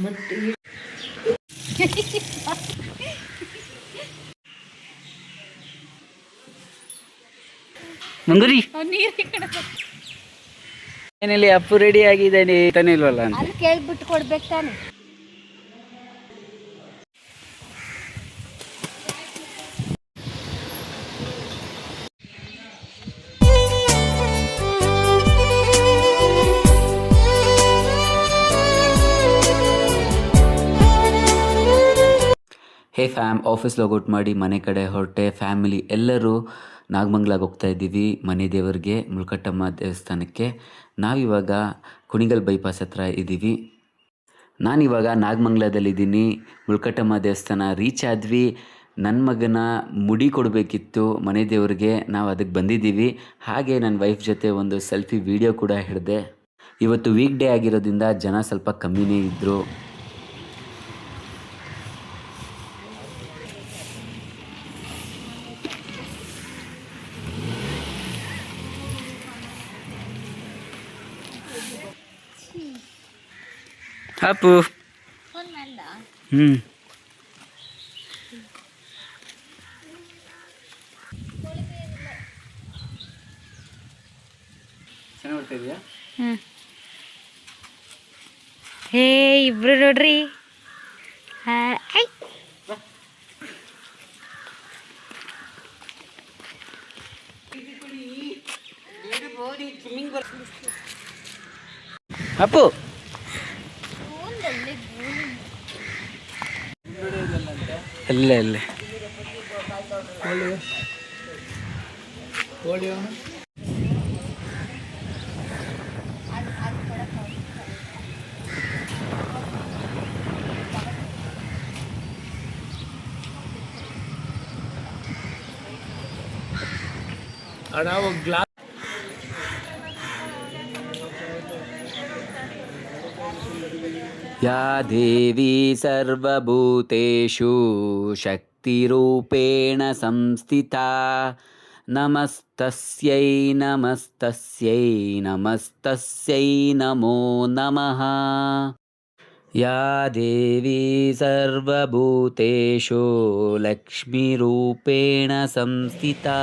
ಮತ್ತೆ ಮಂಗರಿ ಏನಿಲ್ಲ, ಅಪ್ಪು ರೆಡಿ ಆಗಿದ್ದಾನೆ ತಾನೇ ಇಲ್ವಲ್ಲ ಅಂತ ಕೇಳ್ಬಿಟ್ಟು ಕೊಡ್ಬೇಕು ತಾನೆ. ಹೇ ಫ್ಯಾಮ್, ಆಫೀಸ್ ಲಾಗೌಟ್ ಮಾಡಿ ಮನೆ ಕಡೆ ಹೊರಟೆ. ಫ್ಯಾಮಿಲಿ ಎಲ್ಲರೂ ನಾಗಮಂಗ್ಲಾಗ ಹೋಗ್ತಾ ಇದ್ದೀವಿ ಮನೆ ದೇವರಿಗೆ, ಮುಳ್ಕಟ್ಟಮ್ಮ ದೇವಸ್ಥಾನಕ್ಕೆ. ನಾವಿವಾಗ ಕುಣಿಗಲ್ ಬೈಪಾಸ್ ಹತ್ರ ಇದ್ದೀವಿ. ನಾನಿವಾಗ ನಾಗಮಂಗ್ಲದಲ್ಲಿದ್ದೀನಿ. ಮುಳ್ಕಟ್ಟಮ್ಮ ದೇವಸ್ಥಾನ ರೀಚ್ ಆದ್ವಿ. ನನ್ನ ಮಗನ ಮುಡಿ ಕೊಡಬೇಕಿತ್ತು ಮನೆ ದೇವ್ರಿಗೆ, ನಾವು ಅದಕ್ಕೆ ಬಂದಿದ್ದೀವಿ. ಹಾಗೆ ನನ್ನ ವೈಫ್ ಜೊತೆ ಒಂದು ಸೆಲ್ಫಿ ವಿಡಿಯೋ ಕೂಡ ಹಿಡಿದೆ. ಇವತ್ತು ವೀಕ್ ಡೇ ಆಗಿರೋದ್ರಿಂದ ಜನ ಸ್ವಲ್ಪ ಕಮ್ಮಿನೇ ಇದ್ದರು. ಅಪ್ಪು ಹೇ ಇಬ್ರು ನೋಡ್ರಿ. ಅಪ್ಪು ಅಲ್ಲೇ ಅಲ್ಲೇ ಯಾ ದೇವಿ ಸರ್ವಭೂತೇಷು ಶಕ್ತಿರೂಪೇಣ ಸಂಸ್ಥಿತಾ ನಮಸ್ತಸ್ಯೈ ನಮಸ್ತಸ್ಯೈ ನಮಸ್ತಸ್ಯೈ ನಮೋ ನಮಃ. ಯಾ ದೇವಿ ಸರ್ವಭೂತೇಷು ಲಕ್ಷ್ಮೀರೂಪೇಣ ಸಂಸ್ಥಿತಾ.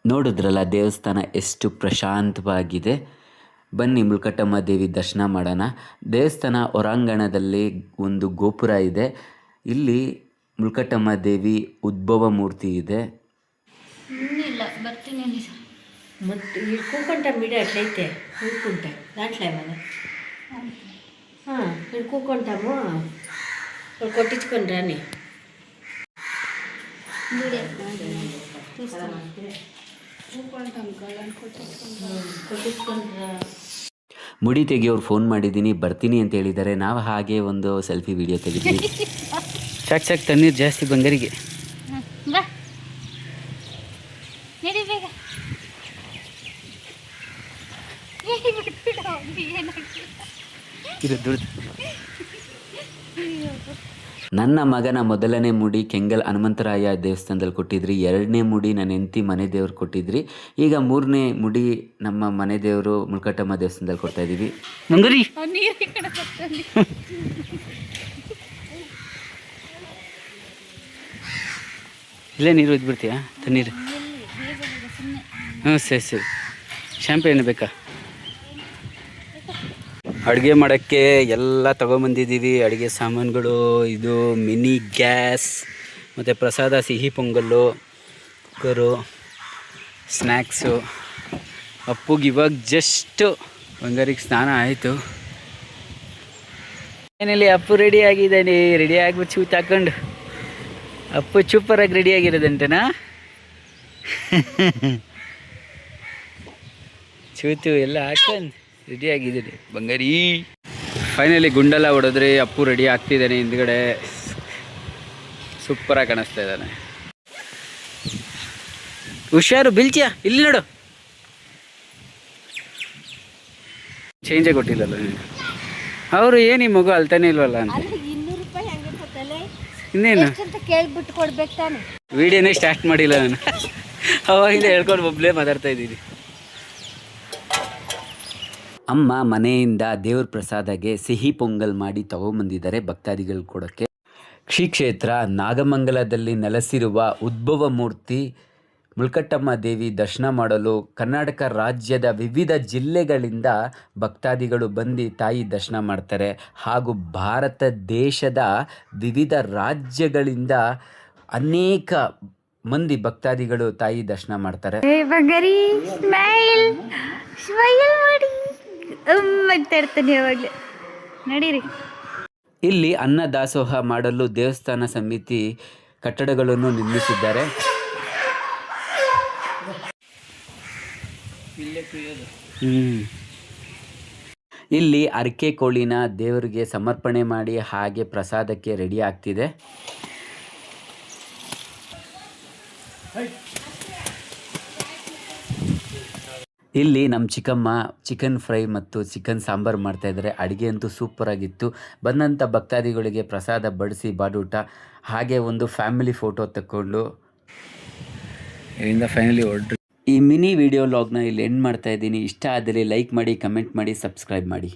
ನೋಡಿದ್ರಲ್ಲ ದೇವಸ್ಥಾನ ಎಷ್ಟು ಪ್ರಶಾಂತವಾಗಿದೆ. ಬನ್ನಿ ಮುಳ್ಕಟ್ಟಮ್ಮ ದೇವಿ ದರ್ಶನ ಮಾಡೋಣ. ದೇವಸ್ಥಾನ ಹೊರಾಂಗಣದಲ್ಲಿ ಒಂದು ಗೋಪುರ ಇದೆ. ಇಲ್ಲಿ ಮುಳ್ಕಟ್ಟಮ್ಮ ದೇವಿ ಉದ್ಭವ ಮೂರ್ತಿ ಇದೆ. ಮತ್ತು ಹಿಡ್ಕೊಂಡ ಮಿಡ ಅಟ್ಲೈತೆ ಹಿಡ್ಕೊಂಟ ದಾಟ್ಲೆ ಮನೆ ಹಾಂ ಹಿಡ್ಕೊಂಟಾಮು ಕೊಟ್ಟಿಸ್ಕೊಂಡ್ರಾನಿ ಮುಡಿ ತೆಗಿಯೋರು ಫೋನ್ ಮಾಡಿದ್ದೀನಿ, ಬರ್ತೀನಿ ಅಂತ ಹೇಳಿದ್ದಾರೆ. ನಾವು ಹಾಗೆ ಒಂದು ಸೆಲ್ಫಿ ವಿಡಿಯೋ ತೆಗಿದ್ವಿ. ಸಾಕು ಸಾಕು ತಣ್ಣೀರು ಜಾಸ್ತಿ ಬಂಗಾರಿಗೆ. ನನ್ನ ಮಗನ ಮೊದಲನೇ ಮುಡಿ ಕೆಂಗಲ್ ಹನುಮಂತರಾಯ ದೇವಸ್ಥಾನದಲ್ಲಿ ಕೊಟ್ಟಿದ್ರಿ. 2ನೇ ಮುಡಿ ನನ್ನ ಹೆಂಡತಿ ಮನೆ ದೇವ್ರು ಕೊಟ್ಟಿದ್ರಿ. ಈಗ 3ನೇ ಮುಡಿ ನಮ್ಮ ಮನೆ ದೇವರು ಮುಳ್ಕಟ್ಟಮ್ಮ ದೇವಸ್ಥಾನದಲ್ಲಿ ಕೊಡ್ತಾ ಇದ್ದೀವಿ. ಮಂಗರಿ ಇಲ್ಲೇ ನೀರು ಒಯ್ದ್ಬಿಡ್ತೀಯಾ ತಣ್ಣೀರು? ಹ್ಞೂ ಸರಿ ಸರಿ. ಶಾಂಪು ಏನು ಬೇಕಾ? ಅಡುಗೆ ಮಾಡೋಕ್ಕೆ ಎಲ್ಲ ತೊಗೊಂಬಂದಿದ್ದೀವಿ. ಅಡುಗೆ ಸಾಮಾನುಗಳು, ಇದು ಮಿನಿ ಗ್ಯಾಸ್ ಮತ್ತು ಪ್ರಸಾದ ಸಿಹಿ ಪೊಂಗಲ್ಲು, ಕುಕ್ಕರು, ಸ್ನ್ಯಾಕ್ಸು. ಅಪ್ಪುಗೆ ಇವಾಗ ಜಸ್ಟು ಬಂಗಾರಿಗೆ ಸ್ನಾನ ಆಯಿತು. ಏನಲ್ಲಿ ಅಪ್ಪು ರೆಡಿ ಆಗಿದ್ದಾನೆ. ರೆಡಿ ಆಗಿಬಿಟ್ಟು ಚೂತು ಹಾಕೊಂಡು ಅಪ್ಪು ಸೂಪರಾಗಿ ರೆಡಿಯಾಗಿರೋದಂಟನಾ? ಚೂತು ಎಲ್ಲ ಹಾಕೊಂಡು ರೆಡಿಯಾಗಿದ್ದೀನಿ ಬಂಗಾರಿ. ಫೈನಲಿ ಗುಂಡೆಲ್ಲ ಹೊಡೆದ್ರಿ. ಅಪ್ಪು ರೆಡಿ ಆಗ್ತಿದ್ದಾನೆ ಹಿಂದ್ಗಡೆ. ಸೂಪರಾಗಿ ಕಾಣಿಸ್ತಾ ಇದ್ದಾನೆ. ಹುಷಾರು ಬಿಲ್ಚಿಯ, ಇಲ್ಲಿ ನೋಡು. ಚೇಂಜೇ ಕೊಟ್ಟಿಲ್ಲಲ್ಲ ನೀನು. ಅವರು ಏನು ಈ ಮಗು ಅಳ್ತಾನೆ ಇಲ್ವಲ್ಲ ಅಂತ. 200 ರೂಪಾಯಿ ಹಂಗೆ ಕೊಟ್ಟಲೆ ಇನ್ನೇನು ಅಂತ ಕೇಳ್ಬಿಟ್ಟು ಕೊಡ್ಬೇಕು ತಾನೆ. ವಿಡಿಯೋನೇ ಸ್ಟಾರ್ಟ್ ಮಾಡಿಲ್ಲ ನಾನು. ಅವಾಗಿಂದ ಹೇಳ್ಕೊಂಡು ಒಬ್ಬಳೇ ಮಾತಾಡ್ತಾ ಇದ್ದೀನಿ. ಅಮ್ಮ ಮನೆಯಿಂದ ದೇವ್ರ ಪ್ರಸಾದಕ್ಕೆ ಸಿಹಿ ಪೊಂಗಲ್ ಮಾಡಿ ತಗೊಂಬಂದಿದ್ದಾರೆ ಭಕ್ತಾದಿಗಳು ಕೊಡೋಕ್ಕೆ. ಶ್ರೀ ಕ್ಷೇತ್ರ ನಾಗಮಂಗಲದಲ್ಲಿ ನೆಲೆಸಿರುವ ಉದ್ಭವ ಮೂರ್ತಿ ಮುಲ್ಕಟ್ಟಮ್ಮ ದೇವಿ ದರ್ಶನ ಮಾಡಲು ಕರ್ನಾಟಕ ರಾಜ್ಯದ ವಿವಿಧ ಜಿಲ್ಲೆಗಳಿಂದ ಭಕ್ತಾದಿಗಳು ಬಂದು ತಾಯಿ ದರ್ಶನ ಮಾಡ್ತಾರೆ. ಹಾಗೂ ಭಾರತ ದೇಶದ ವಿವಿಧ ರಾಜ್ಯಗಳಿಂದ ಅನೇಕ ಮಂದಿ ಭಕ್ತಾದಿಗಳು ತಾಯಿ ದರ್ಶನ ಮಾಡ್ತಾರೆ. ಬಂಗಾರಿ ಸ್ಮೈಲ್ ಸ್ಮೈಲ್ ಮಾಡಿ ಮಾಡ್ತಾ ಇರ್ತಾನೆ ಯಾವಾಗಲೂ. ನಡೀರಿ. ಇಲ್ಲಿ ಅನ್ನ ದಾಸೋಹ ಮಾಡಲು ದೇವಸ್ಥಾನ ಸಮಿತಿ ಕಟ್ಟಡಗಳನ್ನು ನಿರ್ಮಿಸಿದ್ದಾರೆ. ಇಲ್ಲಿ ಅರಕೆ ಕೋಳಿನ ದೇವರಿಗೆ ಸಮರ್ಪಣೆ ಮಾಡಿ ಹಾಗೆ ಪ್ರಸಾದಕ್ಕೆ ರೆಡಿ ಆಗ್ತಿದೆ. ಇಲ್ಲಿ ನಮ್ಮ ಚಿಕ್ಕಮ್ಮ ಚಿಕನ್ ಫ್ರೈ ಮತ್ತು ಚಿಕನ್ ಸಾಂಬಾರು ಮಾಡ್ತಾಯಿದ್ದಾರೆ. ಅಡುಗೆ ಅಂತೂ ಸೂಪರಾಗಿತ್ತು. ಬಂದಂಥ ಭಕ್ತಾದಿಗಳಿಗೆ ಪ್ರಸಾದ ಬಡಿಸಿ ಬಾಡೂಟ ಹಾಗೆ ಒಂದು ಫ್ಯಾಮಿಲಿ ಫೋಟೋ ತಕ್ಕೊಂಡು ಇಲ್ಲಿಂದ ಫೈನಲಿ ಹೊರಡ್ರಿ. ಈ ಮಿನಿ ವಿಡಿಯೋ ಲಾಗ್ನ ಇಲ್ಲಿ ಎಂಡ್ ಮಾಡ್ತಾ ಇದ್ದೀನಿ. ಇಷ್ಟ ಆದರೆ ಲೈಕ್ ಮಾಡಿ, ಕಮೆಂಟ್ ಮಾಡಿ, ಸಬ್ಸ್ಕ್ರೈಬ್ ಮಾಡಿ.